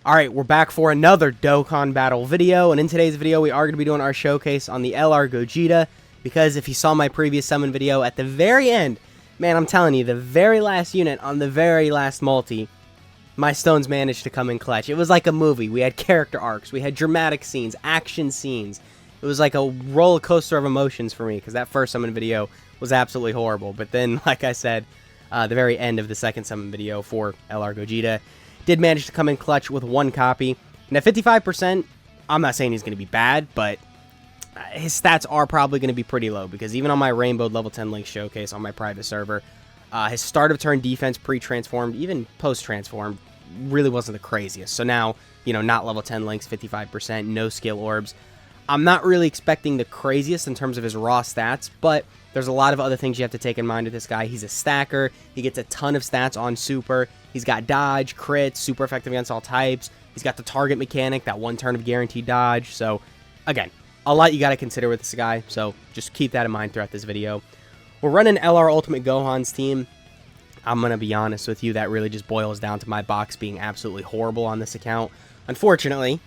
Alright, we're back for another Dokkan Battle video, and in today's video we are going to be doing our showcase on the LR Gogeta, because if you saw my previous summon video, at the very end, man, I'm telling you, the very last unit on the very last multi, my stones managed to come in clutch. It was like a movie. We had character arcs, we had dramatic scenes, action scenes. It was like a roller coaster of emotions for me, because that first summon video was absolutely horrible, but then, like I said, the very end of the second summon video for LR Gogeta, did manage to come in clutch with one copy. And at 55%, I'm not saying he's going to be bad, but his stats are probably going to be pretty low, because even on my Rainbow level 10 link showcase on my private server, his start of turn defense pre-transformed, even post-transformed, really wasn't the craziest. So now, you know, not level 10 links, 55%, no skill orbs. I'm not really expecting the craziest in terms of his raw stats, but there's a lot of other things you have to take in mind with this guy. He's a stacker. He gets a ton of stats on super. He's got dodge, crit, super effective against all types. He's got the target mechanic, that one turn of guaranteed dodge. So, again, a lot you got to consider with this guy. So, just keep that in mind throughout this video. We're running LR Ultimate Gohan's team. I'm going to be honest with you, that really just boils down to my box being absolutely horrible on this account. Unfortunately,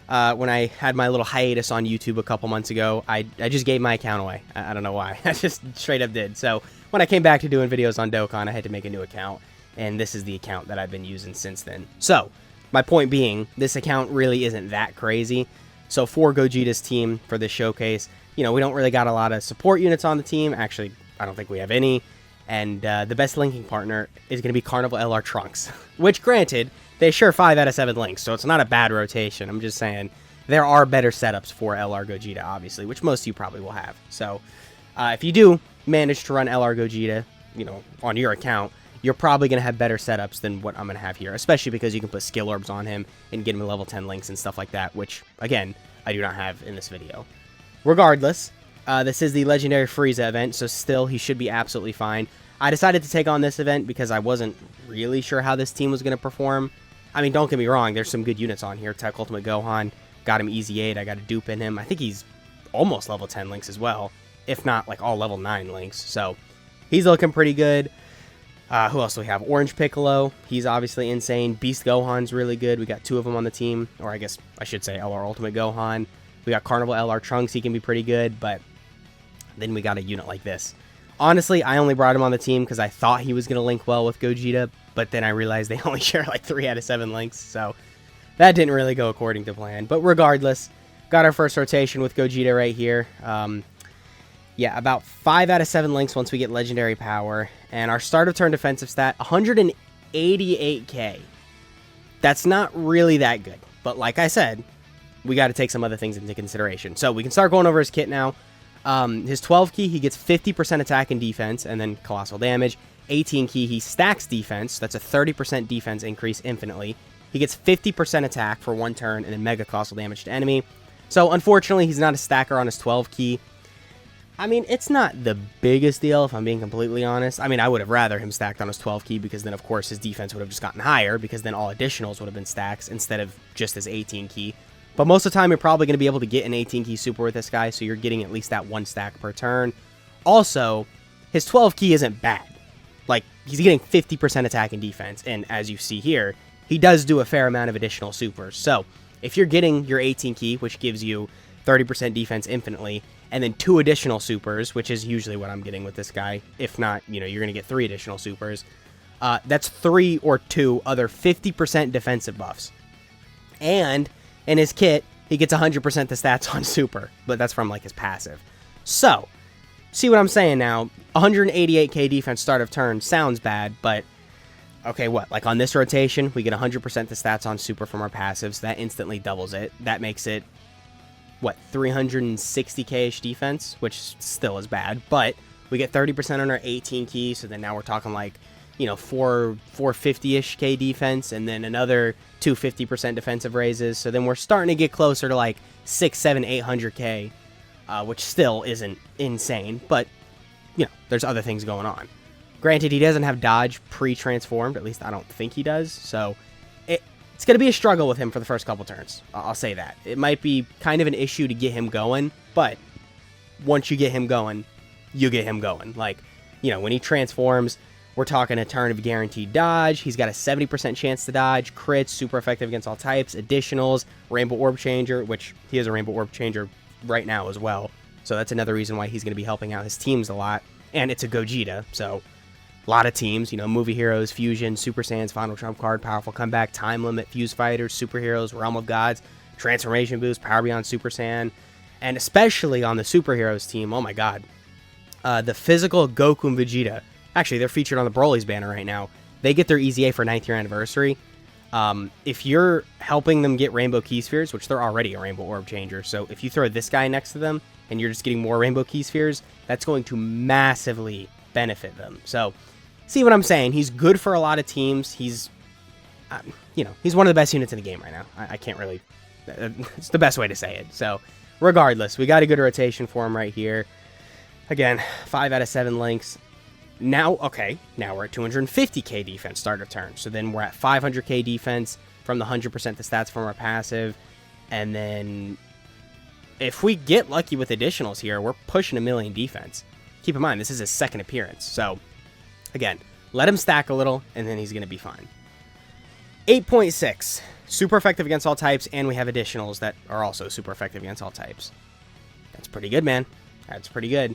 when I had my little hiatus on YouTube a couple months ago, I just gave my account away. I don't know why. I just straight up did. So when I came back to doing videos on Dokkan, I had to make a new account. And this is the account that I've been using since then. So my point being, this account really isn't that crazy. So for Gogeta's team, for this showcase, you know, we don't really got a lot of support units on the team. Actually, I don't think we have any. And the best linking partner is going to be Carnival LR Trunks. Which, granted, they share 5 out of 7 links, so it's not a bad rotation. I'm just saying, there are better setups for LR Gogeta, obviously, which most of you probably will have. So, if you do manage to run LR Gogeta, you know, on your account, you're probably going to have better setups than what I'm going to have here, especially because you can put skill orbs on him and get him level 10 links and stuff like that, which, again, I do not have in this video. Regardless, this is the Legendary Frieza event, so still, he should be absolutely fine. I decided to take on this event because I wasn't really sure how this team was going to perform. I mean, don't get me wrong, there's some good units on here. Tech Ultimate Gohan, got him easy 8, I got a dupe in him. I think he's almost level 10 links as well, if not like all level 9 links. So, he's looking pretty good. Who else do we have? Orange Piccolo, he's obviously insane. Beast Gohan's really good. We got 2 of them on the team, or I guess I should say LR Ultimate Gohan. We got Carnival LR Trunks, he can be pretty good, but then we got a unit like this. Honestly, I only brought him on the team because I thought he was going to link well with Gogeta, but then I realized they only share like 3 out of 7 links, so that didn't really go according to plan. But regardless, got our first rotation with Gogeta right here. Yeah, about 5 out of 7 links once we get Legendary Power, and our start of turn defensive stat, 188k. That's not really that good, but like I said, we got to take some other things into consideration. So we can start going over his kit now. His 12 key, he gets 50% attack and defense, and then colossal damage. 18 key, he stacks defense. That's a 30% defense increase infinitely. He gets 50% attack for 1 turn, and then mega colossal damage to enemy. So, unfortunately, he's not a stacker on his 12 key. I mean, it's not the biggest deal, if I'm being completely honest. I mean, I would have rather him stacked on his 12 key, because then, of course, his defense would have just gotten higher, because then all additionals would have been stacks instead of just his 18 key. But most of the time, you're probably going to be able to get an 18 key super with this guy, so you're getting at least that 1 stack per turn. Also, his 12 key isn't bad. Like, he's getting 50% attack and defense, and as you see here, he does do a fair amount of additional supers. So, if you're getting your 18 key, which gives you 30% defense infinitely, and then 2 additional supers, which is usually what I'm getting with this guy. If not, you know, you're going to get 3 additional supers. That's 3 or 2 other 50% defensive buffs. And in his kit, he gets 100% the stats on super, but that's from like his passive. So, see what I'm saying now? 188k defense start of turn sounds bad, but okay, what? Like on this rotation, we get 100% the stats on super from our passives. That instantly doubles it. That makes it, what, 360k-ish defense, which still is bad, but we get 30% on our 18 key, so then now we're talking like, you know, 450-ish k defense, and then another 250% defensive raises. So then we're starting to get closer to like 600, 700, 800k, which still isn't insane, but you know, there's other things going on. Granted, he doesn't have dodge pre-transformed, at least I don't think he does, so it's going to be a struggle with him for the first couple turns. I'll say that. It might be kind of an issue to get him going, but once you get him going, you get him going. Like, you know, when he transforms, We're talking a turn of guaranteed dodge. He's got a 70% chance to dodge, crits, super effective against all types, additionals, Rainbow Orb Changer, which he has a Rainbow Orb Changer right now as well. So that's another reason why he's going to be helping out his teams a lot. And it's a Gogeta, so a lot of teams, you know, Movie Heroes, Fusion, Super Saiyans, Final Trump Card, Powerful Comeback, Time Limit, Fuse Fighters, Superheroes, Realm of Gods, Transformation Boost, Power Beyond Super Saiyan, and especially on the Superheroes team, oh my god, the physical Goku and Vegeta. Actually, they're featured on the Broly's banner right now. They get their EZA for 9th year anniversary. If you're helping them get Rainbow Key Spheres, which they're already a Rainbow Orb Changer, so if you throw this guy next to them and you're just getting more Rainbow Key Spheres, that's going to massively benefit them. So, see what I'm saying? He's good for a lot of teams. He's, you know, he's one of the best units in the game right now. I can't really, it's the best way to say it. So, regardless, we got a good rotation for him right here. Again, 5 out of 7 links. Now, okay, now we're at 250k defense start of turn. So then we're at 500k defense from the 100% the stats from our passive. And then if we get lucky with additionals here, we're pushing 1,000,000 defense. Keep in mind, this is his second appearance. So, again, let him stack a little, and then he's going to be fine. 8.6. Super effective against all types, and we have additionals that are also super effective against all types. That's pretty good, man. That's pretty good.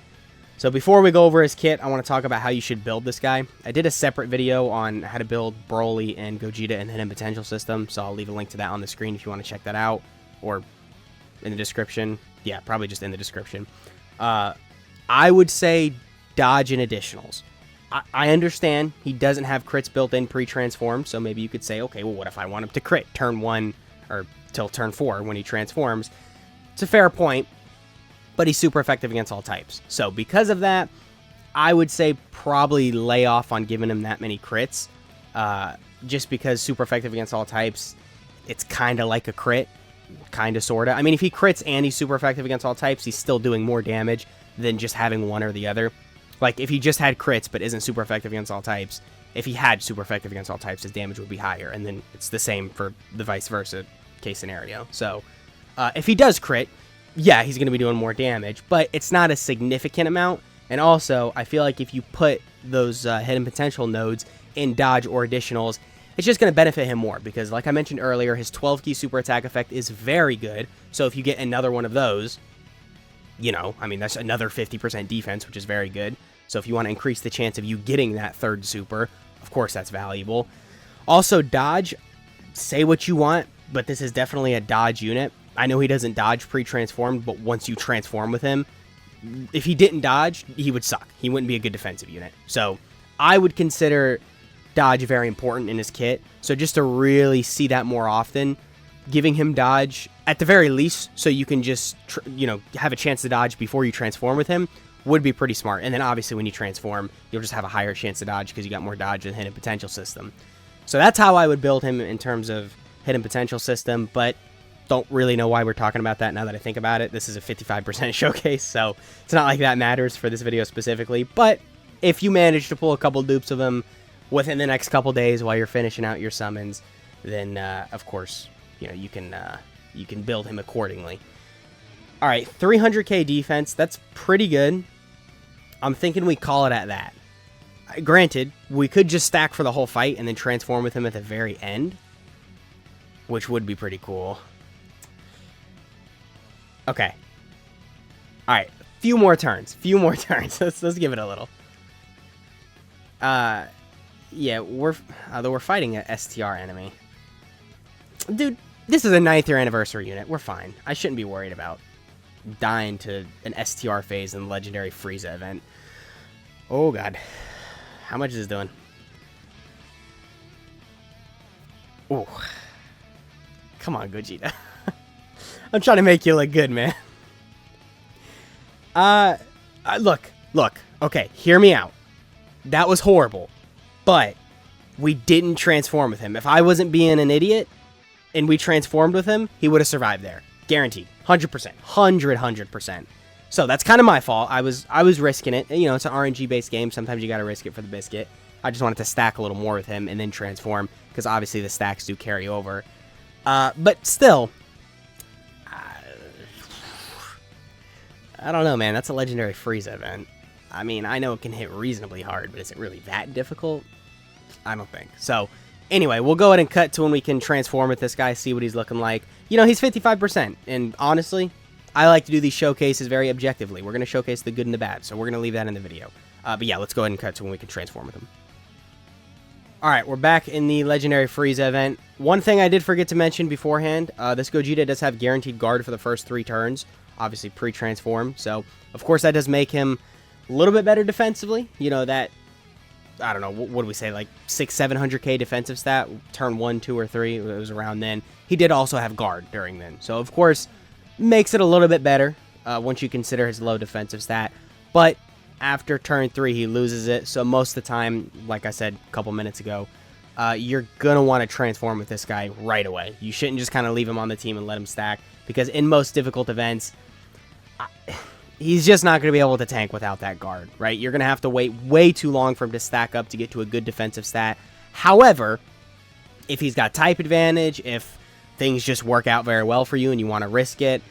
So before we go over his kit, I want to talk about how you should build this guy. I did a separate video on how to build Broly and Gogeta and Hidden Potential System, so I'll leave a link to that on the screen if you want to check that out, or in the description. Yeah, probably just in the description. I would say dodge and additionals. I understand he doesn't have crits built in pre-transformed, so maybe you could say, okay, well, what if I want him to crit turn 1 or till turn 4 when he transforms? It's a fair point. But he's super effective against all types. So because of that, I would say probably lay off on giving him that many crits. Just because super effective against all types, it's kind of like a crit. Kind of, sort of. I mean, if he crits and he's super effective against all types, he's still doing more damage than just having one or the other. Like, if he just had crits but isn't super effective against all types, if he had super effective against all types, his damage would be higher. And then it's the same for the vice versa case scenario. So, if he does crit, yeah, he's going to be doing more damage, but it's not a significant amount. And also, I feel like if you put those hidden potential nodes in dodge or additionals, it's just going to benefit him more because, like I mentioned earlier, his 12-key super attack effect is very good. So if you get another one of those, you know, I mean, that's another 50% defense, which is very good. So if you want to increase the chance of you getting that third super, of course that's valuable. Also, dodge, say what you want, but this is definitely a dodge unit. I know he doesn't dodge pre-transformed, but once you transform with him, if he didn't dodge, he would suck. He wouldn't be a good defensive unit. So I would consider dodge very important in his kit. So just to really see that more often, giving him dodge at the very least so you can just, you know, have a chance to dodge before you transform with him would be pretty smart. And then obviously when you transform, you'll just have a higher chance to dodge because you got more dodge than Hidden Potential System. So that's how I would build him in terms of Hidden Potential System, but don't really know why we're talking about that now that I think about it. This is a 55% showcase, so it's not like that matters for this video specifically. But if you manage to pull a couple dupes of him within the next couple days while you're finishing out your summons, then of course, you know, you can build him accordingly. All right, 300k defense. That's pretty good. I'm thinking we call it at that. Granted, we could just stack for the whole fight and then transform with him at the very end, which would be pretty cool. Okay. All right. Few more turns. Let's give it a little. Yeah, we're fighting a STR enemy. Dude, this is a 9th year anniversary unit. We're fine. I shouldn't be worried about dying to an STR phase in the Legendary Frieza event. Oh, God. How much is this doing? Oh. Come on, Gogeta. I'm trying to make you look good, man. Look. Okay, hear me out. That was horrible. But we didn't transform with him. If I wasn't being an idiot and we transformed with him, he would have survived there. Guaranteed. 100%. 100%. So that's kind of my fault. I was risking it. You know, it's an RNG-based game. Sometimes you got to risk it for the biscuit. I just wanted to stack a little more with him and then transform because obviously the stacks do carry over. But still, I don't know, man. That's a Legendary Frieza event. I mean, I know it can hit reasonably hard, but is it really that difficult? I don't think. So, anyway, we'll go ahead and cut to when we can transform with this guy, see what he's looking like. You know, he's 55%, and honestly, I like to do these showcases very objectively. We're going to showcase the good and the bad, so we're going to leave that in the video. But yeah, let's go ahead and cut to when we can transform with him. Alright, we're back in the Legendary Frieza event. One thing I did forget to mention beforehand, this Gogeta does have guaranteed guard for the first 3 turns, obviously pre-transform, so of course that does make him a little bit better defensively. You know, that, I don't know, what do we say, like 600-700k defensive stat, turn 1, 2, or 3, it was around then. He did also have guard during then, so of course, makes it a little bit better once you consider his low defensive stat, but after turn 3, he loses it, so most of the time, like I said a couple minutes ago, you're going to want to transform with this guy right away. You shouldn't just kind of leave him on the team and let him stack, because in most difficult events, he's just not going to be able to tank without that guard, right? You're going to have to wait way too long for him to stack up to get to a good defensive stat. However, if he's got type advantage, if things just work out very well for you and you want to risk it,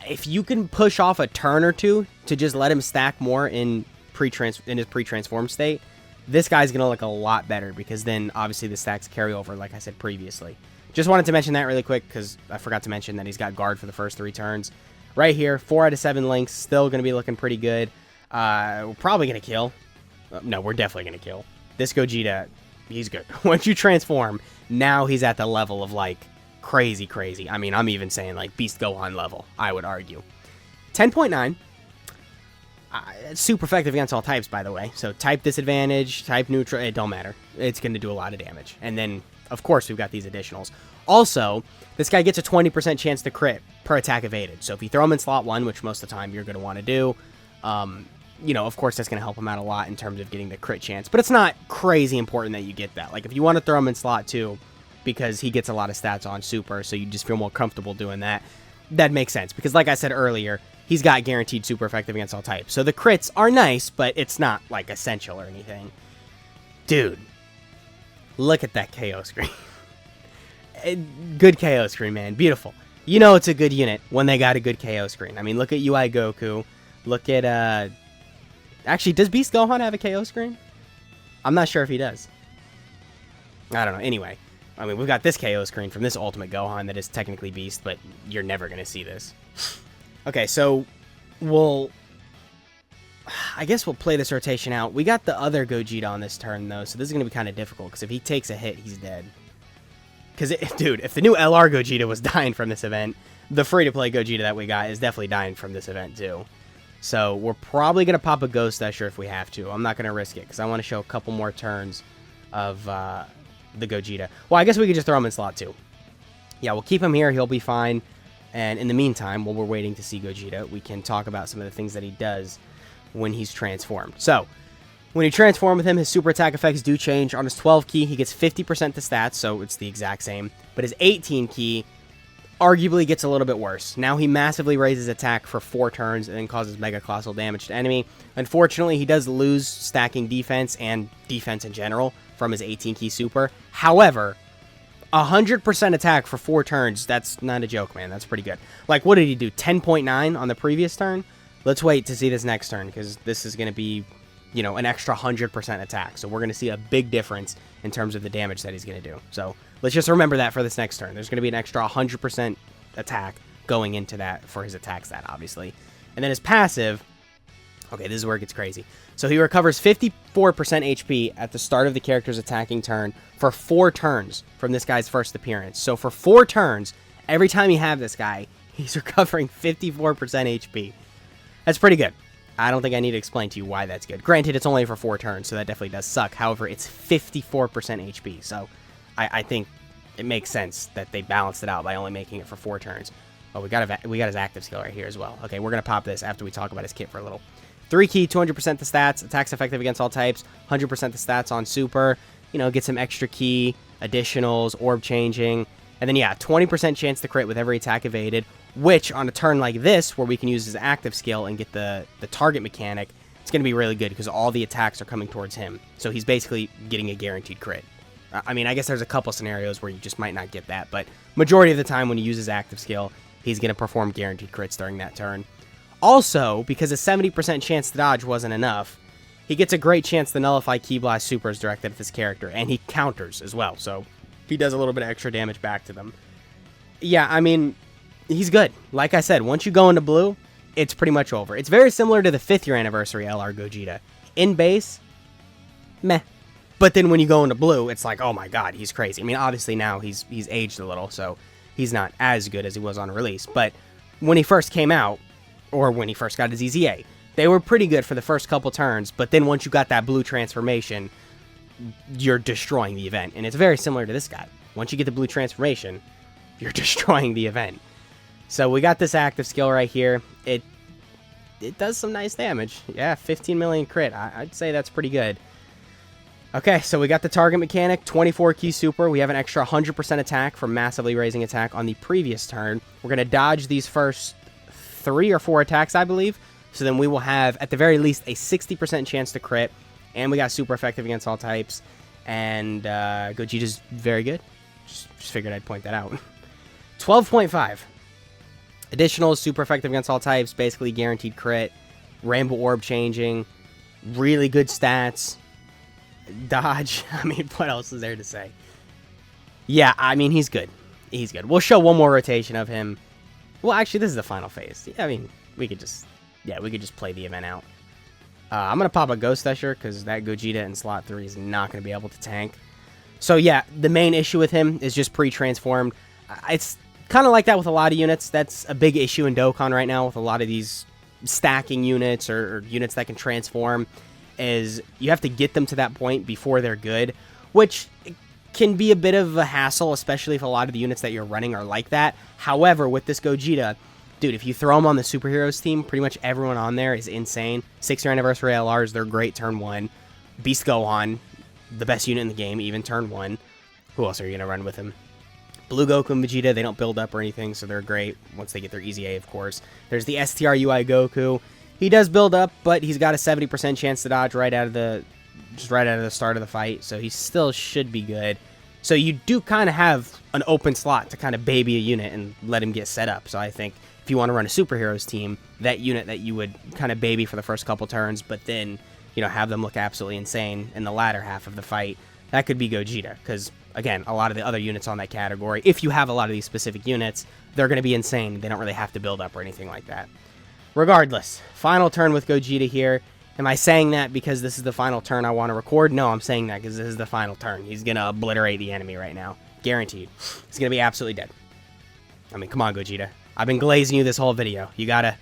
if you can push off a turn or two to just let him stack more in his pre-transform state, this guy's going to look a lot better, because then obviously the stacks carry over, like I said previously. Just wanted to mention that really quick because I forgot to mention that he's got guard for the first 3 turns. Right here, 4 out of 7 links, still going to be looking pretty good. We're probably going to kill. No, we're definitely going to kill. This Gogeta, he's good. Once you transform, now he's at the level of like crazy. I mean, I'm even saying like Beast Gohan level, I would argue. 10.9. It's super effective against all types, by the way. So type disadvantage, type neutral, it don't matter. It's going to do a lot of damage. And then, of course, we've got these additionals. Also, this guy gets a 20% chance to crit per attack evaded. So if you throw him in slot 1, which most of the time you're going to want to do, you know, of course, that's going to help him out a lot in terms of getting the crit chance. But it's not crazy important that you get that. Like, if you want to throw him in slot 2, because he gets a lot of stats on super, so you just feel more comfortable doing that, that makes sense. Because like I said earlier, he's got guaranteed super effective against all types. So the crits are nice, but it's not, like, essential or anything. Dude, look at that KO screen. Good KO screen, man. Beautiful. You know it's a good unit when they got a good KO screen. I mean, look at UI Goku. Look at, actually, does Beast Gohan have a KO screen? I'm not sure if he does. I don't know. Anyway, I mean, we've got this KO screen from this Ultimate Gohan that is technically Beast, but you're never going to see this. Okay, so I guess we'll play this rotation out. We got the other Gogeta on this turn, though, so this is going to be kind of difficult, because if he takes a hit, he's dead. Because, dude, if the new LR Gogeta was dying from this event, the free-to-play Gogeta that we got is definitely dying from this event, too. So, we're probably going to pop a Ghost Usher if we have to. I'm not going to risk it, because I want to show a couple more turns of the Gogeta. Well, I guess we could just throw him in slot 2. Yeah, we'll keep him here. He'll be fine. And in the meantime, while we're waiting to see Gogeta, we can talk about some of the things that he does when he's transformed. So, when you transform with him, his super attack effects do change. On his 12 key, he gets 50% the stats, so it's the exact same. But his 18 key arguably gets a little bit worse. Now he massively raises attack for 4 turns and then causes mega colossal damage to enemy. Unfortunately, he does lose stacking defense and defense in general from his 18 key super. However, 100% attack for 4 turns, that's not a joke, man. That's pretty good. Like, what did he do? 10.9 on the previous turn? Let's wait to see this next turn, because this is going to be, you know, an extra 100% attack. So we're going to see a big difference in terms of the damage that he's going to do. So let's just remember that for this next turn. There's going to be an extra 100% attack going into that for his attack stat, obviously. And then his passive, okay, this is where it gets crazy. So he recovers 54% HP at the start of the character's attacking turn for 4 turns from this guy's first appearance. So for 4 turns, every time you have this guy, he's recovering 54% HP. That's pretty good. I don't think I need to explain to you why that's good. Granted, it's only for 4 turns, so that definitely does suck. However, it's 54% HP, so I think it makes sense that they balanced it out by only making it for 4 turns. Oh, we got his active skill right here as well. Okay, we're going to pop this after we talk about his kit for a little. 3 key, 200% the stats, attacks effective against all types, 100% the stats on super, you know, get some extra key, additionals, orb changing, and then, yeah, 20% chance to crit with every attack evaded, which, on a turn like this, where we can use his active skill and get the target mechanic, it's going to be really good, because all the attacks are coming towards him. So he's basically getting a guaranteed crit. I mean, I guess there's a couple scenarios where you just might not get that, but majority of the time when you use his active skill, he's going to perform guaranteed crits during that turn. Also, because a 70% chance to dodge wasn't enough, he gets a great chance to nullify Ki Blast supers directed at this character, and he counters as well, so he does a little bit of extra damage back to them. Yeah, I mean, he's good. Like I said, once you go into blue, it's pretty much over. It's very similar to the 5th year anniversary LR Gogeta. In base, meh. But then when you go into blue, it's like, oh my god, he's crazy. I mean, obviously now he's aged a little, so he's not as good as he was on release. But when he first came out, or when he first got his EZA, they were pretty good for the first couple turns, but then once you got that blue transformation, you're destroying the event. And it's very similar to this guy. Once you get the blue transformation, you're destroying the event. So we got this active skill right here. It does some nice damage. Yeah, 15 million crit. I'd say that's pretty good. Okay, so we got the target mechanic, 24 key super. We have an extra 100% attack from massively raising attack on the previous turn. We're going to dodge these first 3 or 4 attacks, I believe. So then we will have, at the very least, a 60% chance to crit. And we got super effective against all types. And Gogeta's very good. Just figured I'd point that out. 12.5. Additional super effective against all types. Basically guaranteed crit. Rainbow orb changing. Really good stats. Dodge. I mean, what else is there to say? Yeah, I mean, he's good. He's good. We'll show one more rotation of him. Well, actually, this is the final phase. I mean, we could just play the event out. I'm going to pop a Ghost Usher because that Gogeta in slot 3 is not going to be able to tank. So, yeah, the main issue with him is just pre-transformed. It's kind of like that with a lot of units. That's a big issue in Dokkan right now with a lot of these stacking units or units that can transform, is you have to get them to that point before they're good, which can be a bit of a hassle, especially if a lot of the units that you're running are like that. However, with this Gogeta, dude, if you throw them on the superheroes team, pretty much everyone on there is insane. 6-year anniversary LRs, they're great turn 1. Beast Gohan, the best unit in the game, even turn 1. Who else are you going to run with him? Blue Goku and Vegeta, they don't build up or anything, so they're great once they get their EZA, of course. There's the STR UI Goku. He does build up, but he's got a 70% chance to dodge right out of the start of the fight, so he still should be good. So you do kind of have an open slot to kind of baby a unit and let him get set up. So I think if you want to run a superheroes team, that unit that you would kind of baby for the first couple turns, but then, you know, have them look absolutely insane in the latter half of the fight, that could be Gogeta. Because, again, a lot of the other units on that category, if you have a lot of these specific units, they're going to be insane. They don't really have to build up or anything like that. Regardless, final turn with Gogeta here. Am I saying that because this is the final turn I want to record? No, I'm saying that because this is the final turn. He's going to obliterate the enemy right now. Guaranteed. He's going to be absolutely dead. I mean, come on, Gogeta. I've been glazing you this whole video. You gotta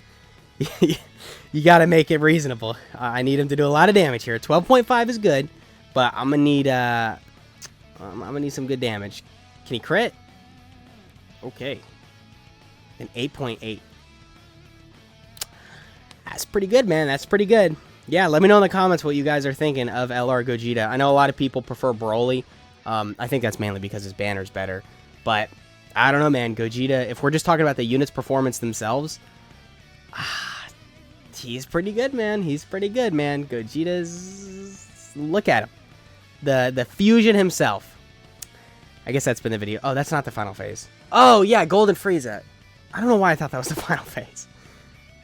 make it reasonable. I need him to do a lot of damage here. 12.5 is good, but I'm gonna need some good damage. Can he crit? Okay. An 8.8. That's pretty good, man. That's pretty good. Yeah, let me know in the comments what you guys are thinking of LR Gogeta. I know a lot of people prefer Broly. I think that's mainly because his banner's better. But, I don't know, man. Gogeta, if we're just talking about the units' performance themselves, he's pretty good, man. He's pretty good, man. Gogeta's... Look at him. The fusion himself. I guess that's been the video. Oh, that's not the final phase. Oh, yeah, Golden Frieza. I don't know why I thought that was the final phase.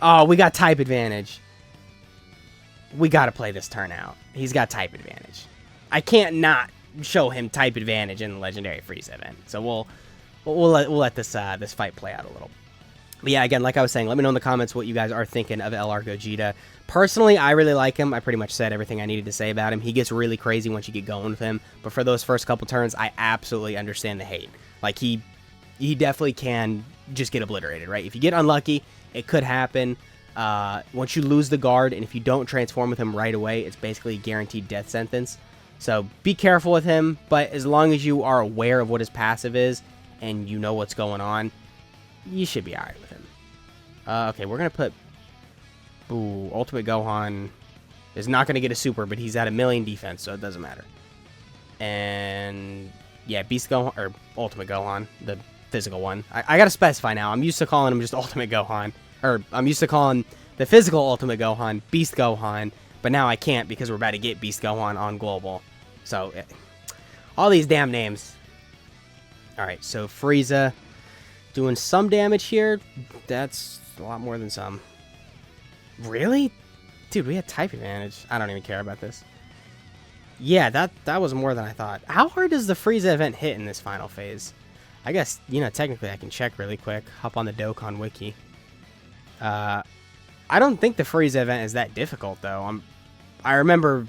Oh, we got type advantage. We got to play this turn out. He's got type advantage. I can't not show him type advantage in the Legendary Frieza event. So we'll let this this fight play out a little. But yeah, again, like I was saying, let me know in the comments what you guys are thinking of LR Gogeta. Personally, I really like him. I pretty much said everything I needed to say about him. He gets really crazy once you get going with him. But for those first couple turns, I absolutely understand the hate. Like, he definitely can just get obliterated, right? If you get unlucky, it could happen. Once you lose the guard, and if you don't transform with him right away, it's basically a guaranteed death sentence. So be careful with him, but as long as you are aware of what his passive is, and you know what's going on, you should be alright with him. Okay, we're going to put... Ooh, Ultimate Gohan is not going to get a super, but he's at 1,000,000 defense, so it doesn't matter. And... yeah, Beast Gohan, or Ultimate Gohan, the physical one. I got to specify now. I'm used to calling him just Ultimate Gohan. Or, I'm used to calling the physical Ultimate Gohan Beast Gohan, but now I can't because we're about to get Beast Gohan on Global. So, all these damn names. Alright, so Frieza doing some damage here. That's a lot more than some. Really? Dude, we had type advantage. I don't even care about this. Yeah, that was more than I thought. How hard does the Frieza event hit in this final phase? I guess, you know, technically I can check really quick. Hop on the Dokkan wiki. I don't think the Frieza event is that difficult, though. I remember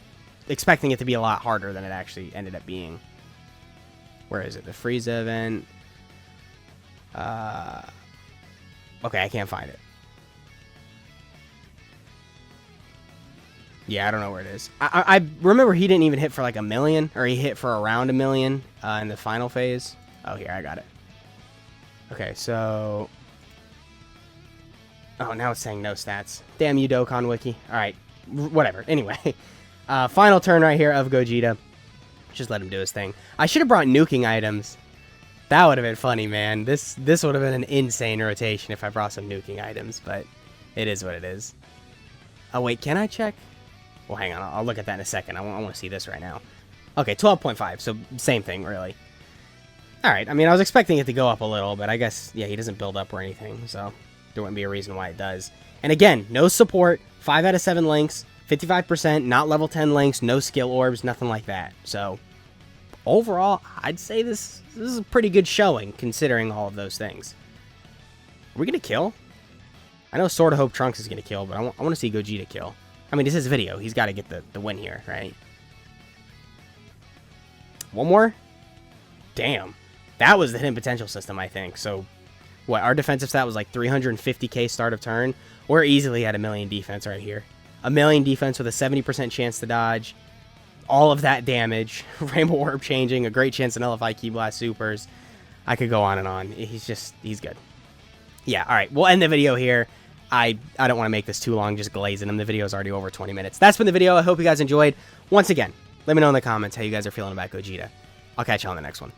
expecting it to be a lot harder than it actually ended up being. Where is it? The Frieza event. Okay, I can't find it. Yeah, I don't know where it is. I remember he didn't even hit for like 1 million, or he hit for around 1 million in the final phase. Oh, here, I got it. Okay, so... Oh, now it's saying no stats. Damn you, Dokkan Wiki. Alright, whatever. Anyway, final turn right here of Gogeta. Just let him do his thing. I should have brought nuking items. That would have been funny, man. This would have been an insane rotation if I brought some nuking items, but it is what it is. Oh, wait, can I check? Well, hang on. I'll look at that in a second. I want to see this right now. Okay, 12.5, so same thing, really. Alright, I mean, I was expecting it to go up a little, but I guess, yeah, he doesn't build up or anything, so there wouldn't be a reason why it does. And again, no support, 5 out of 7 links, 55%, not level 10 links, no skill orbs, nothing like that. So, overall, I'd say this is a pretty good showing, considering all of those things. Are we going to kill? I know Sword of Hope Trunks is going to kill, but I want to see Gogeta kill. I mean, this is video. He's got to get the win here, right? One more? Damn. That was the hidden potential system, I think. So, what, our defensive stat was like 350k start of turn. We're easily at 1 million defense right here. 1 million defense with a 70% chance to dodge. All of that damage. Rainbow Orb changing. A great chance to nullify Ki Blast Supers. I could go on and on. He's good. Yeah, alright. We'll end the video here. I don't want to make this too long, just glazing them. The video is already over 20 minutes. That's been the video. I hope you guys enjoyed. Once again, let me know in the comments how you guys are feeling about Gogeta. I'll catch you on the next one.